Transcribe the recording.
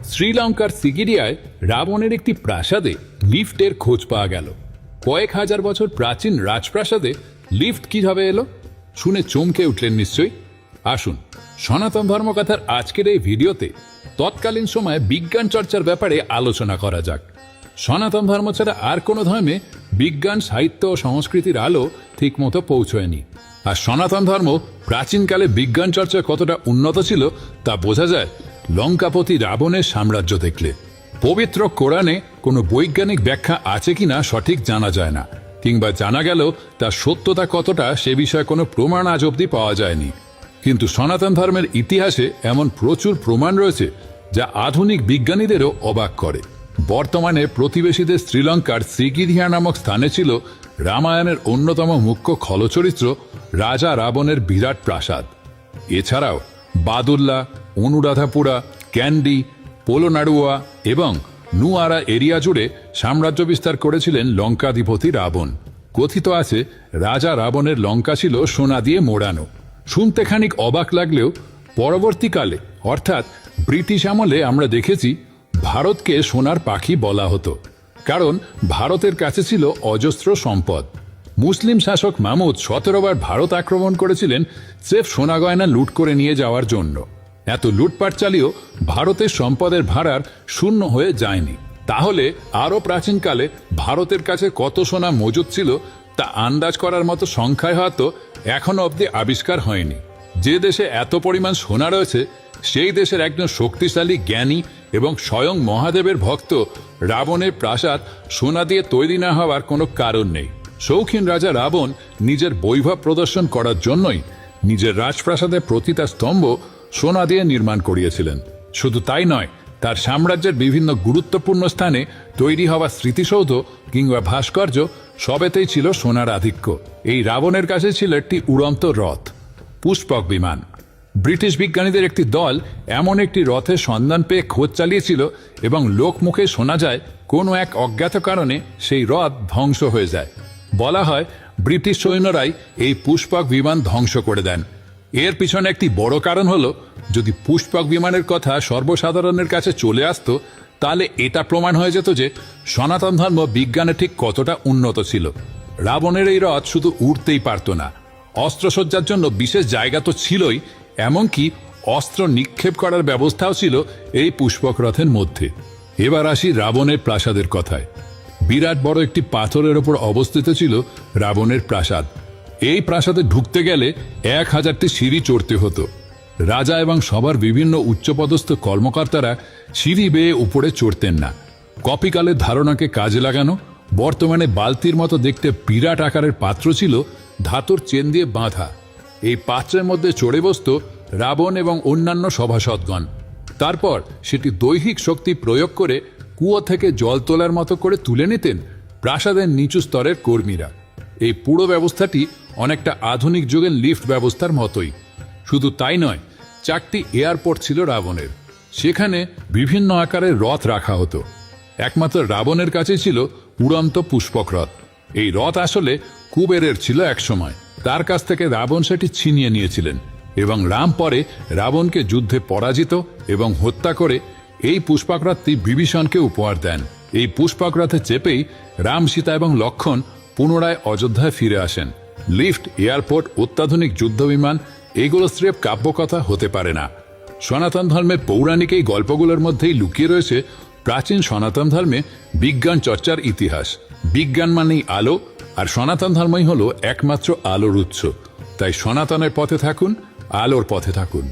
শ্রীলঙ্কার সিগিরিয়ায় রাবণের একটি প্রাসাদে লিফটের খোঁজ পাওয়া গেল। কয়েক হাজার বছর প্রাচীন রাজপ্রাসাদে লিফট কিভাবে এলো শুনে চমকে উঠলেন নিশ্চয়ই। আসুন সনাতন ধর্মকথার আজকের এই ভিডিওতে তৎকালীন সময়ে বিজ্ঞান চর্চার ব্যাপারে আলোচনা করা যাক। সনাতন ধর্ম ছাড়া আর কোনো ধর্মে বিজ্ঞান, সাহিত্য ও সংস্কৃতির আলো ঠিকমতো পৌঁছয়নি। আর সনাতন ধর্ম প্রাচীনকালে বিজ্ঞান চর্চায় কতটা উন্নত ছিল তা বোঝা যায় লঙ্কাপতি রাবণের সাম্রাজ্য দেখলে। পবিত্র কোরআনে কোনো বৈজ্ঞানিক ব্যাখ্যা আছে কিনা সঠিক জানা যায় না, কিংবা জানা গেল তার সত্যতা কতটা সে বিষয়ে কোনো প্রমাণ আজ অবধি পাওয়া যায়নি। কিন্তু সনাতন ধর্মের ইতিহাসে এমন প্রচুর প্রমাণ রয়েছে যা আধুনিক বিজ্ঞানীদেরও অবাক করে। বর্তমানে প্রতিবেশীদের শ্রীলঙ্কার সিগিরিয়া নামক স্থানে ছিল রামায়ণের অন্যতম মুখ্য খলচরিত্র রাজা রাবণের বিরাট প্রাসাদ। এছাড়াও বাদুল্লা, অনুরাধাপুরা, ক্যান্ডি, পোলোনাড়ুয়া এবং নুয়ারা এরিয়া জুড়ে সাম্রাজ্য বিস্তার করেছিলেন লঙ্কাধিপতি রাবণ। কথিত আছে রাজা রাবণের লঙ্কা ছিল সোনা দিয়ে মোড়ানো। শুনতে খানিক অবাক লাগলেও পরবর্তীকালে অর্থাৎ ব্রিটিশ আমলে আমরা দেখেছি ভারতকে সোনার পাখি বলা হতো, কারণ ভারতের কাছে ছিল অজস্র সম্পদ। মুসলিম শাসক মাহমুদ 17 বার ভারত আক্রমণ করেছিলেন স্রেফ সোনা গয়না লুট করে নিয়ে যাওয়ার জন্য। এত লুটপাট চালিয়েও ভারতের সম্পদের ভাড়ার শূন্য হয়ে যায়নি। তাহলে আরও প্রাচীনকালে ভারতের কাছে কত সোনা মজুদ ছিল তা আন্দাজ করার মতো সংখ্যায় হয়তো এখনো অবধি আবিষ্কার হয়নি। যে দেশে এত পরিমাণ সোনা রয়েছে সেই দেশের একজন শক্তিশালী, জ্ঞানী এবং স্বয়ং মহাদেবের ভক্ত রাবণের প্রাসাদ সোনা দিয়ে তৈরি না হওয়ার কোনো কারণ নেই। শৌখিন রাজা রাবণ নিজের বৈভব প্রদর্শন করার জন্যই নিজের রাজপ্রাসাদের প্রতিটা স্তম্ভ সোনা দিয়ে নির্মাণ করিয়েছিলেন। শুধু তাই নয়, তার সাম্রাজ্যের বিভিন্ন গুরুত্বপূর্ণ স্থানে তৈরি হওয়া স্মৃতিসৌধ কিংবা ভাস্কর্য সবেতেই ছিল সোনার আধিক্য। এই রাবণের কাছে ছিল একটি উড়ন্ত রথ, পুষ্পক বিমান। ব্রিটিশ বিজ্ঞানীদের একটি দল এমন একটি রথের সন্ধান পেয়ে খোঁজ চালিয়েছিল এবং লোকমুখে শোনা যায় কোনো এক অজ্ঞাত কারণে সেই রথ ধ্বংস হয়ে যায়। বলা হয় ব্রিটিশ সৈন্যরাই এই পুষ্পক বিমান ধ্বংস করে দেন। এর পিছনে একটি বড় কারণ হলো, যদি পুষ্পক বিমানের কথা সর্বসাধারণের কাছে চলে আসতো তাহলে এটা প্রমাণ হয়ে যেত যে সনাতন ধর্ম বিজ্ঞানে ঠিক কতটা উন্নত ছিল। রাবণের এই রথ শুধু উড়তেই পারত না, অস্ত্রসজ্জার জন্য বিশেষ জায়গা তো ছিলই, এমনকি অস্ত্র নিক্ষেপ করার ব্যবস্থাও ছিল এই পুষ্পক রথের মধ্যে। এবার আসি রাবণের প্রাসাদের কথায়। বিরাট বড় একটি পাথরের ওপর অবস্থিত ছিল রাবণের প্রাসাদ। এই প্রাসাদে ঢুকতে গেলে 1000টি সিঁড়ি চড়তে হতো। রাজা এবং সবার বিভিন্ন উচ্চপদস্থ কর্মকর্তারা সিঁড়ি বেয়ে উপরে চড়তেন না। কপিকালের ধারণাকে কাজে লাগানো বর্তমানে বালতির মতো দেখতে বিরাট আকারের পাত্র ছিল ধাতুর চেন দিয়ে বাঁধা। এই পাত্রের মধ্যে চড়ে বসত রাবণ এবং অন্যান্য সভাসদগণ। তারপর সেটি দৈহিক শক্তি প্রয়োগ করে কুয়ো থেকে জল তোলার মতো করে তুলে নিতেন প্রাসাদের নিচু স্তরের কর্মীরা। এই পুরো ব্যবস্থাটি অনেকটা আধুনিক যুগের লিফট ব্যবস্থার মতোই। শুধু তাই নয়, 4টি এয়ারপোর্ট ছিল রাবণের। সেখানে বিভিন্ন আকারের রথ রাখা হতো। একমাত্র রাবণের কাছে ছিল উড়ন্ত পুষ্পক রথ। এই রথ আসলে কুবেরের ছিল একসময়। তার কাছ থেকে রাবণ সেটি ছিনিয়ে নিয়েছিলেন এবং রাম পরে রাবণকে যুদ্ধে পরাজিত এবং হত্যা করে এই পুষ্পক রথটি বিভীষণকে উপহার দেন। এই পুষ্পক রথে চেপেই রাম, সীতা এবং লক্ষ্মণ পুনরায় অযোধ্যায় ফিরে আসেন। লিফট, এয়ারপোর্ট, অত্যাধুনিক যুদ্ধবিমান এগুলো স্রেফ কাব্যকথা হতে পারে না। সনাতন ধর্মের পৌরাণিক এই গল্পগুলোর মধ্যেই লুকিয়ে রয়েছে প্রাচীন সনাতন ধর্মে বিজ্ঞান চর্চার ইতিহাস। বিজ্ঞান মানেই আলো, আর সনাতন ধর্মই হলো একমাত্র আলোর উৎস। তাই সনাতনের পথে থাকুন, আলোর পথে থাকুন।